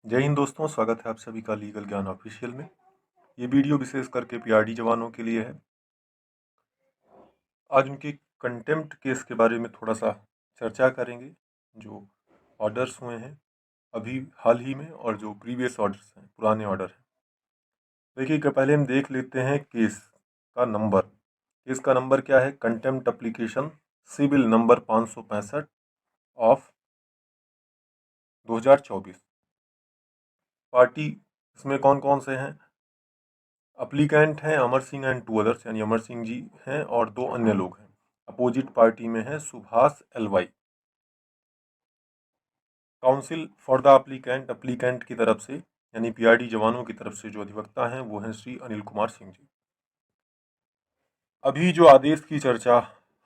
जय हिंद दोस्तों, स्वागत है आप सभी का लीगल ज्ञान ऑफिशियल में। ये वीडियो विशेष करके पीआरडी जवानों के लिए है। आज उनके कंटेम्प्ट केस के बारे में थोड़ा सा चर्चा करेंगे, जो ऑर्डर्स हुए हैं अभी हाल ही में और जो प्रीवियस ऑर्डर्स हैं, पुराने ऑर्डर हैं। देखिए कि पहले हम देख लेते हैं केस का नंबर। केस का नंबर क्या है? Contempt application civil number 565 of 2024। Party इसमें कौन कौन से हैं? अप्लीकेंट हैं Amar Singh and two others, यानी अमर सिंह जी हैं और दो अन्य लोग हैं। अपोजिट पार्टी में है Subhash L Y. Counsel for the applicant, applicant की तरफ से यानी पीआरडी जवानों की तरफ से जो अधिवक्ता हैं वो हैं श्री अनिल कुमार सिंह जी। अभी जो आदेश की चर्चा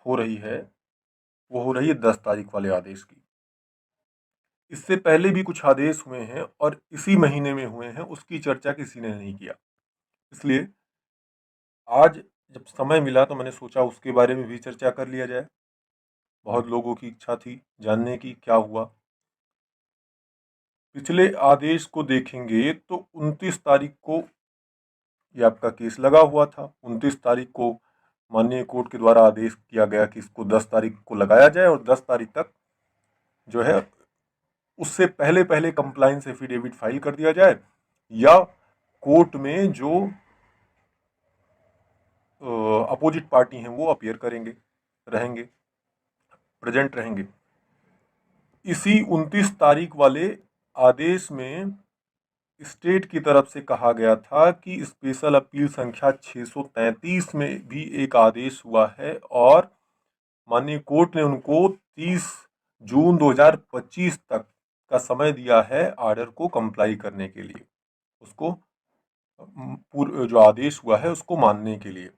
हो रही है वो हो रही है 10 तारीख वाले आदेश की। इससे पहले भी कुछ आदेश हुए हैं और इसी महीने में हुए हैं, उसकी चर्चा किसी ने नहीं किया। इसलिए आज जब समय मिला तो मैंने सोचा उसके बारे में भी चर्चा कर लिया जाए। बहुत लोगों की इच्छा थी जानने की क्या हुआ। पिछले आदेश को देखेंगे तो 29 तारीख को ये आपका केस लगा हुआ था। 29 तारीख को माननीय कोर्ट के द्वारा आदेश किया गया कि इसको 10 तारीख को लगाया जाए और 10 तारीख तक जो है उससे पहले पहले कंप्लायंस एफिडेविट फाइल कर दिया जाए, या कोर्ट में जो अपोजिट पार्टी हैं वो अपीयर करेंगे, रहेंगे, प्रेजेंट रहेंगे। इसी 29 तारीख वाले आदेश में स्टेट की तरफ से कहा गया था कि स्पेशल अपील संख्या 633 में भी एक आदेश हुआ है और माननीय कोर्ट ने उनको 30 जून 2025 तक का समय दिया है आर्डर को कंप्लाई करने के लिए, उसको जो आदेश हुआ है उसको मानने के लिए।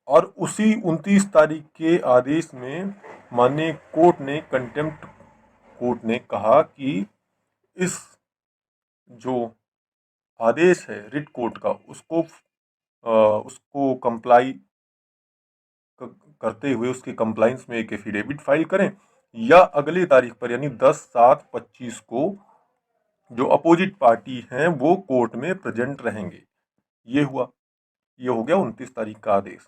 और उसी 29 तारीख के आदेश में माननीय कोर्ट ने, कंटेम्प्ट कोर्ट ने कहा कि इस जो आदेश है रिट कोर्ट का उसको कंप्लाई करते हुए उसके कंप्लाइंस में एक एफिडेविट फाइल करें, या अगली तारीख पर यानी 10/7/25 को जो अपोजिट पार्टी हैं वो कोर्ट में प्रेजेंट रहेंगे। ये हुआ, ये हो गया 29 तारीख का आदेश।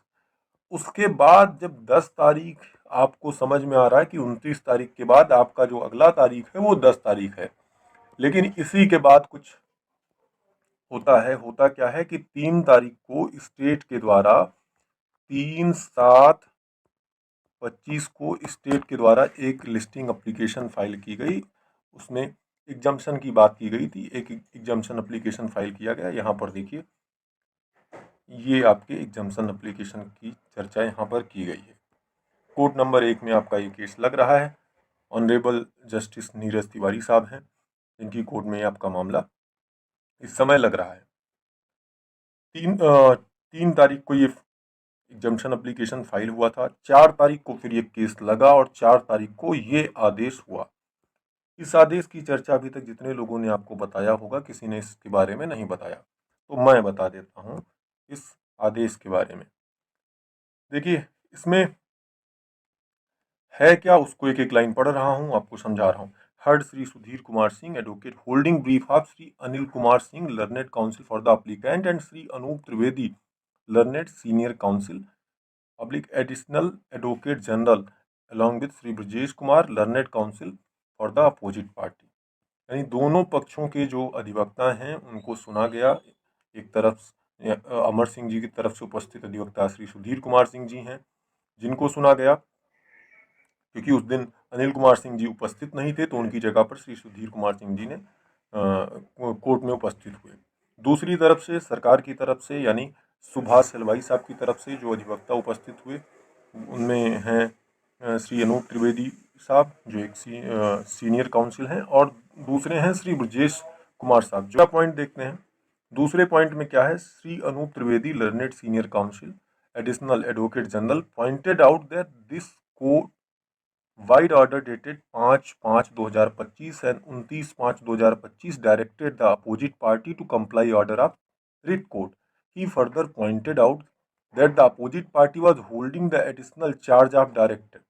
उसके बाद जब 10 तारीख आपको समझ में आ रहा है कि 29 तारीख के बाद आपका जो अगला तारीख है वो 10 तारीख है, लेकिन इसी के बाद कुछ होता है। होता क्या है कि 3 तारीख को स्टेट के द्वारा 3/7/25 को स्टेट के द्वारा एक लिस्टिंग एप्लीकेशन फाइल की गई। उसमें एग्जम्पशन की बात की गई थी, एक एग्जम्पशन एप्लीकेशन फाइल किया गया। यहाँ पर देखिए, ये आपके एग्जम्पशन एप्लीकेशन की चर्चा यहाँ पर की गई है। कोर्ट नंबर 1 में आपका ये केस लग रहा है। ऑनरेबल जस्टिस नीरज तिवारी साहब हैं, इनकी कोर्ट में आपका मामला इस समय लग रहा है। 3 तारीख को ये एग्जम्पशन एप्लीकेशन फाइल हुआ था। 4 तारीख को फिर ये केस लगा और 4 तारीख को ये आदेश हुआ। इस आदेश की चर्चा अभी तक जितने लोगों ने आपको बताया होगा, किसी ने इसके बारे में नहीं बताया, तो मैं बता देता हूँ इस आदेश के बारे में। देखिए इसमें है क्या, उसको एक एक लाइन पढ़ रहा हूँ, आपको समझा रहा हूँ। Heard Shri Sudhir Kumar Singh advocate holding brief of Shri Anil Kumar Singh learned counsel for the applicant and Shri Anup Trivedi learned senior counsel public additional advocate general along with Shri Brajesh Kumar learned counsel for the opposite party. यानी दोनों पक्षों के जो अधिवक्ता हैं उनको सुना गया। एक तरफ अमर सिंह जी की तरफ से उपस्थित अधिवक्ता श्री सुधीर कुमार सिंह जी हैं, जिनको सुना गया, क्योंकि उस दिन अनिल कुमार सिंह जी उपस्थित नहीं थे तो उनकी जगह पर श्री सुधीर कुमार सिंह जी ने कोर्ट में उपस्थित हुए। दूसरी तरफ से सरकार की तरफ से यानी सुभाष हलवाई साहब की तरफ से जो अधिवक्ता उपस्थित हुए उनमें हैं श्री अनूप त्रिवेदी साहब जो एक सीनियर काउंसिल हैं, और दूसरे हैं श्री ब्रजेश कुमार साहब। जो पॉइंट देखते हैं, दूसरे पॉइंट में क्या है, Shri Anup Trivedi learned senior counsel additional advocate general pointed out that this court vide order dated 5/5/2025 and 29/5/2025 directed the opposite party to comply order of writ court. He further pointed out that the opposite party was holding the additional charge of Director,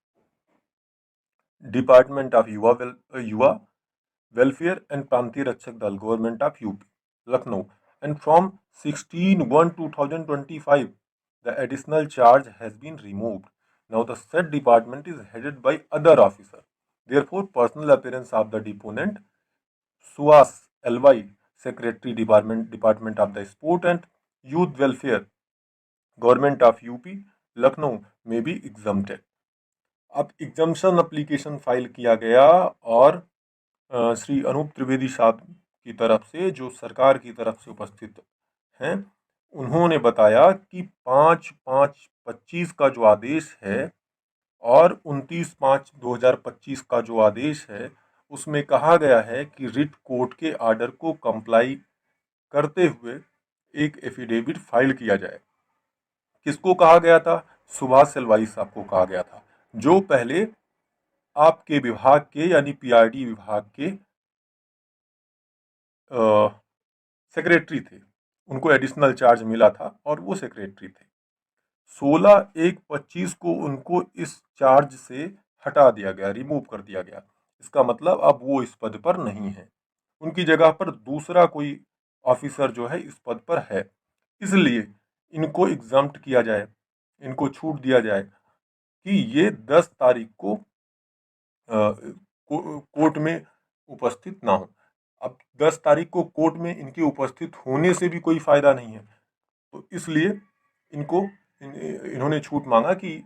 Department of Yuva welfare and प्रांतीय रक्षक दल government of UP Lucknow and from 16/1/2025 the additional charge has been removed. Now the said department is headed by other officer. Therefore, personal appearance of the deponent Suas LY, Secretary Department of the Sport and Youth Welfare, Government of UP, Lucknow में भी exempted. अब exemption application file किया गया और श्री अनूप त्रिवेदी साहब की तरफ से, जो सरकार की तरफ से उपस्थित हैं, उन्होंने बताया कि 5/5/25 का जो आदेश है और 29/5/2025 का जो आदेश है, उसमें कहा गया है कि रिट कोर्ट के आर्डर को कंप्लाई करते हुए एक एफिडेविट फाइल किया जाए। किसको कहा गया था? सुभाष एलवाई साहब को कहा गया था, जो पहले आपके विभाग के यानी पीआरडी विभाग के सेक्रेटरी थे। उनको एडिशनल चार्ज मिला था और वो सेक्रेटरी थे। 16/1/25 को उनको इस चार्ज से हटा दिया गया, रिमूव कर दिया गया। इसका मतलब अब वो इस पद पर नहीं है, उनकी जगह पर दूसरा कोई ऑफिसर जो है इस पद पर है। इसलिए इनको एग्जम्प्ट किया जाए, इनको छूट दिया जाए कि ये 10 तारीख को कोर्ट में उपस्थित ना हो। अब 10 तारीख को कोर्ट में इनके उपस्थित होने से भी कोई फायदा नहीं है, तो इसलिए इन्होंने छूट मांगा कि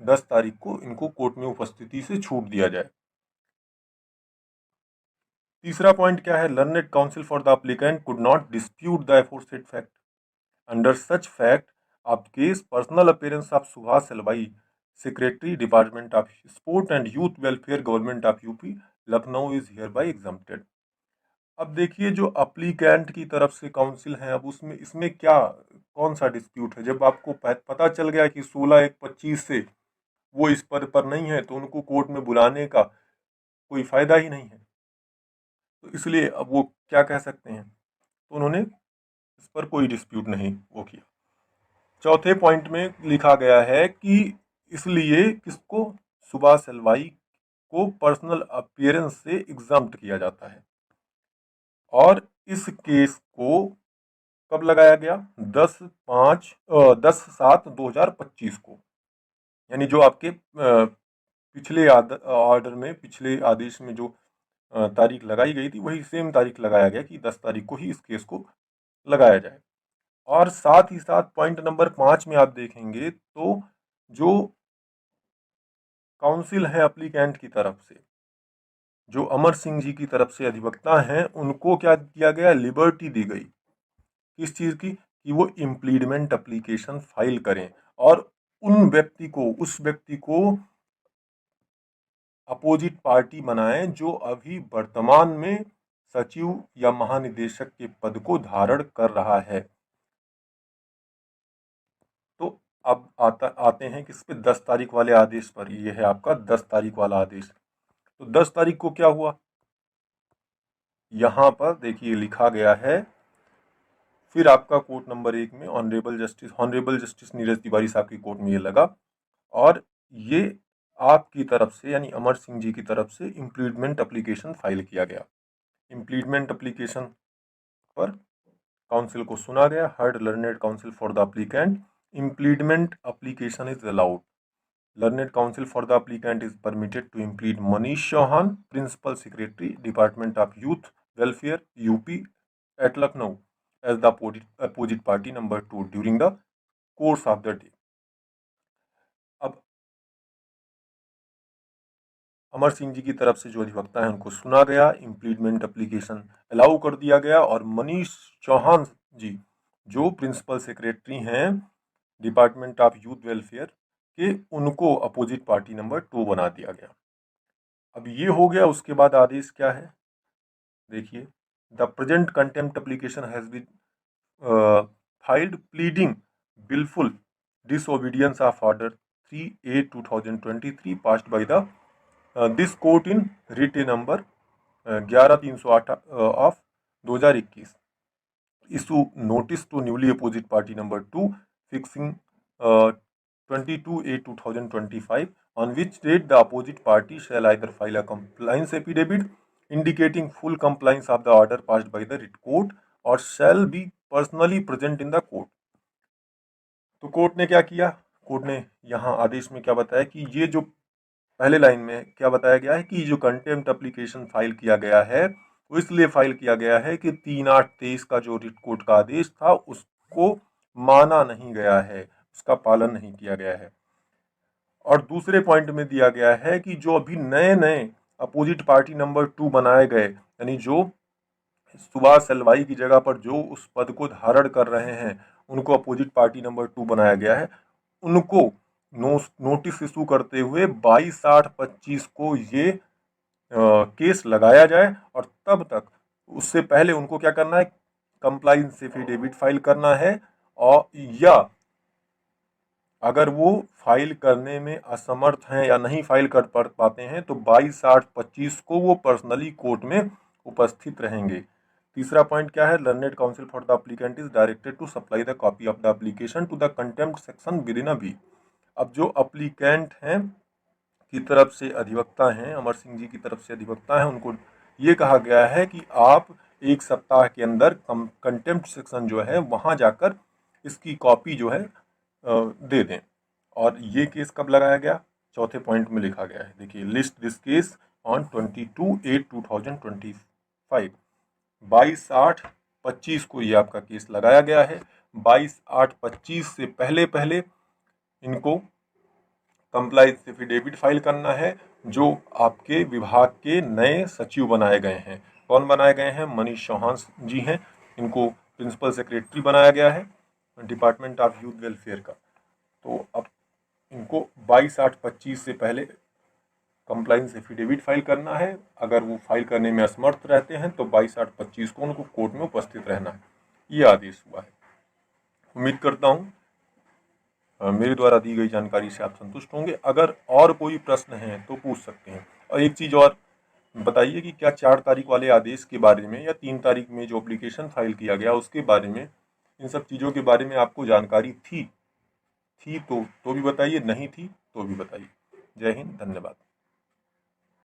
10 तारीख को इनको कोर्ट में उपस्थिति से छूट दिया जाए। तीसरा पॉइंट क्या है? Learned counsel for the applicant could not dispute the aforesaid fact. Under such fact of case personal appearance of Subhash L Y, secretary department of sport and youth welfare government of UP Lucknow is here by exempted. अब देखिए, जो applicant की तरफ से council है, अब इसमें क्या कौन सा डिस्प्यूट है? जब आपको पता चल गया कि 16/1/25 से वो इस पद पर नहीं है, तो उनको कोर्ट में बुलाने का कोई फायदा ही नहीं है। तो इसलिए अब वो क्या कह सकते हैं? तो उन्होंने इस पर कोई डिस्प्यूट नहीं वो किया। चौथे पॉइंट में लिखा गया है कि इसलिए किसको? सुभाष एलवाई को पर्सनल अपीयरेंस से एग्जम्प्ट किया जाता है। और इस केस को कब लगाया गया? 10/7/2025 को, यानी जो आपके पिछले ऑर्डर में, पिछले आदेश में जो तारीख लगाई गई थी, वही सेम तारीख लगाया गया कि 10 तारीख को ही इस केस को लगाया जाए। और साथ ही साथ पॉइंट नंबर 5 में आप देखेंगे तो जो काउंसिल है एप्लीकेंट की तरफ से, जो अमर सिंह जी की तरफ से अधिवक्ता हैं, उनको क्या किया गया? लिबर्टी दी गई। किस चीज़ की? कि वो इम्प्लीडमेंट एप्लीकेशन फाइल करें और उस व्यक्ति को अपोजिट पार्टी बनाएं जो अभी वर्तमान में सचिव या महानिदेशक के पद को धारण कर रहा है। तो अब आते हैं किस पे? 10 तारीख वाले आदेश पर। ये है आपका 10 तारीख वाला आदेश। तो 10 तारीख को क्या हुआ? यहाँ पर देखिए लिखा गया है, फिर आपका कोर्ट नंबर 1 में ऑनरेबल जस्टिस नीरज तिवारी साहब की कोर्ट में ये लगा, और ये आपकी तरफ से यानी अमर सिंह जी की तरफ से इम्प्लीडमेंट एप्लीकेशन फाइल किया गया। इम्प्लीडमेंट एप्लीकेशन पर काउंसिल को सुना गया। Heard learned counsel for the applicant, impleadment application is allowed. Learned counsel for the applicant is permitted to implead Manish Chauhan, Principal Secretary, Department of Youth Welfare, UP at Lucknow as the opposite party number 2 during the course of the day. अब अमर सिंह जी की तरफ से जो अधिवक्ता है उनको सुना गया, इम्प्लीडमेंट एप्लीकेशन अलाउ कर दिया गया, और मनीष चौहान जी जो प्रिंसिपल सेक्रेटरी हैं डिपार्टमेंट ऑफ यूथ वेलफेयर के, उनको अपोजिट पार्टी नंबर 2 बना दिया गया। अब ये हो गया। उसके बाद आदेश क्या है? देखिए, the present contempt application has been filed pleading wilful disobedience of order 3/8/2023 passed by the this court in writ number 11/308 of 2021 issue notice to newly opposite party number 2 fixing 22/8/2025 on which date the opposite party shall either file a compliance affidavit indicating full compliance of the order passed by the writ court और shall be personally present in the court. तो court ने क्या किया, court ने यहाँ आदेश में क्या बताया कि ये जो पहले लाइन में क्या बताया गया है कि जो कंटेम्प्ट एप्लीकेशन फाइल किया गया है वो इसलिए फाइल किया गया है कि 3/8/23 का जो रिट कोर्ट का आदेश था उसको माना नहीं गया है, उसका पालन नहीं किया गया है। और दूसरे पॉइंट में दिया गया है कि जो अभी नए नए अपोजिट पार्टी नंबर 2 बनाए गए, यानी जो सुभाष सलवाई की जगह पर जो उस पद को धारण कर रहे हैं उनको अपोजिट पार्टी नंबर 2 बनाया गया है, उनको नोटिस इशू करते हुए 22/8/25 को ये केस लगाया जाए और तब तक उससे पहले उनको क्या करना है, कंप्लाइंस एफिडेविट फाइल करना है। और या अगर वो फाइल करने में असमर्थ हैं या नहीं फाइल कर पाते हैं तो 22/8/25 को वो पर्सनली कोर्ट में उपस्थित रहेंगे। तीसरा पॉइंट क्या है, learned counsel for the applicant is directed to supply the copy of the application to the contempt section within a week. अब जो एप्लीकेंट हैं की तरफ से अधिवक्ता हैं, अमर सिंह जी की तरफ से अधिवक्ता हैं, उनको ये कहा गया है कि आप 1 सप्ताह के अंदर कंटेम्प्ट सेक्शन जो है वहाँ जाकर इसकी कॉपी जो है दे दें। और ये केस कब लगाया गया, चौथे पॉइंट में लिखा गया है, देखिए लिस्ट दिस केस ऑन 22/8/2025। 22/8/25 को ये आपका केस लगाया गया है। 22/8/25 से पहले पहले इनको कंप्लाइंस एफिडेविट फाइल करना है। जो आपके विभाग के नए सचिव बनाए गए हैं, कौन बनाए गए हैं, मनीष चौहान जी हैं, इनको प्रिंसिपल सेक्रेटरी बनाया गया है डिपार्टमेंट ऑफ यूथ वेलफेयर का। तो अब इनको 22/8/25 से पहले कंप्लाइंस एफिडेविट फाइल करना है। अगर वो फाइल करने में असमर्थ रहते हैं तो 22/8/25 को उनको कोर्ट में उपस्थित रहना है। ये आदेश हुआ है। उम्मीद करता हूँ मेरे द्वारा दी गई जानकारी से आप संतुष्ट होंगे। अगर और कोई प्रश्न है तो पूछ सकते हैं। और एक चीज़ और बताइए कि क्या 4 तारीख वाले आदेश के बारे में या 3 तारीख में जो एप्लीकेशन फाइल किया गया उसके बारे में, इन सब चीज़ों के बारे में आपको जानकारी थी तो भी बताइए, नहीं थी तो भी बताइए। जय हिंद, धन्यवाद।